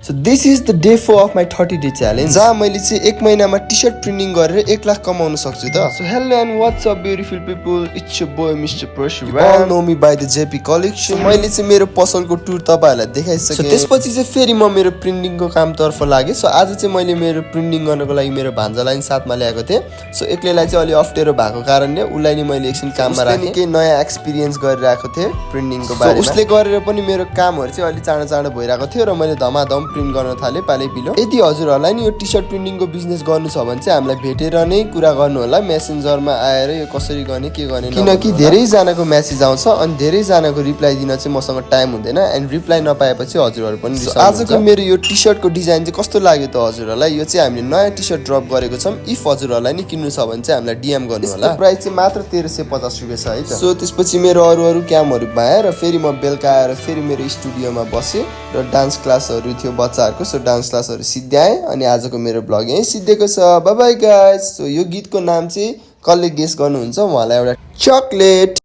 So this is the day 4 of my 30-day challenge. जहाँ मैले चाहिँ 1 महिनामा टी-शर्ट प्रिन्टिङ गरेर 1 लाख कमाउन सक्छु त. So hello and what's up beautiful people? It's your boy Mr. Pershing. You all know me by the JP collection. मैले चाहिँ मेरो पसलको टुर तपाईहरुलाई देखाइसके. So त्यसपछि चाहिँ फेरि म मेरो प्रिन्टिङको कामतर्फ लागे. So आज चाहिँ मैले मेरो प्रिन्टिङ गर्नको लागि मेरो भान्जालाई साथमा ल्याएको थिए. So एक्लैलाई चाहिँ अलि अप्ठ्यारो भएको कारणले उलाई नि मैले एकछिन काममा राखे. के नयाँ एक्सपिरियन्स गरिरहेको थिए प्रिन्टिङको बारेमा. उसले गरेर पनि मेरो कामहरु चाहिँ अलि चाँडो भइरहेको थियो र मैले धमाधम प्रिन्ट गर्न थाले पालै पिलो. यदि हजुरहरुलाई नि यो टी-शर्ट प्रिन्टिङको बिजनेस गर्नु छ भने चाहिँ हामीलाई भेटेर नै कुरा गर्नु होला. मेसेन्जरमा आएर यो कसरी गर्ने के गर्ने किनकि धेरै जनाको मेसेज आउँछ अनि धेरै जनाको रिप्लाई दिन चाहिँ मसँग टाइम हुँदैन एन्ड रिप्लाई नपाएपछि हजुरहरु पनि रिसाउनुहुन्छ. आजको मेरो यो टी-शर्टको डिजाइन चाहिँ कस्तो लाग्यो त हजुरहरुलाई? यो चाहिँ हामीले नयाँ टी-शर्ट ड्रप गरेको छौं. इफ हजुरहरुलाई नि किन्नु छ भने चाहिँ हामीलाई डीएम गर्नु होला. प्राइस चाहिँ मात्र 1350 रुपैयाँ छ है त. सो त्यसपछि मेरो अरु क्यामहरु भए र फेरि म बेलुका आएर फेरि मेरो स्टुडियोमा बसे र डान्स क्लासहरु थियो बच्चाहरुको. सो डान्स क्लासहरु सिध्याए अनि आजको मेरो ब्लग यही सिद्धेको छ. Bye bye guys. सो यो गीतको नाम चाहिँ कसले गेस गर्नुहुन्छ उहाँलाई एउटा चकलेट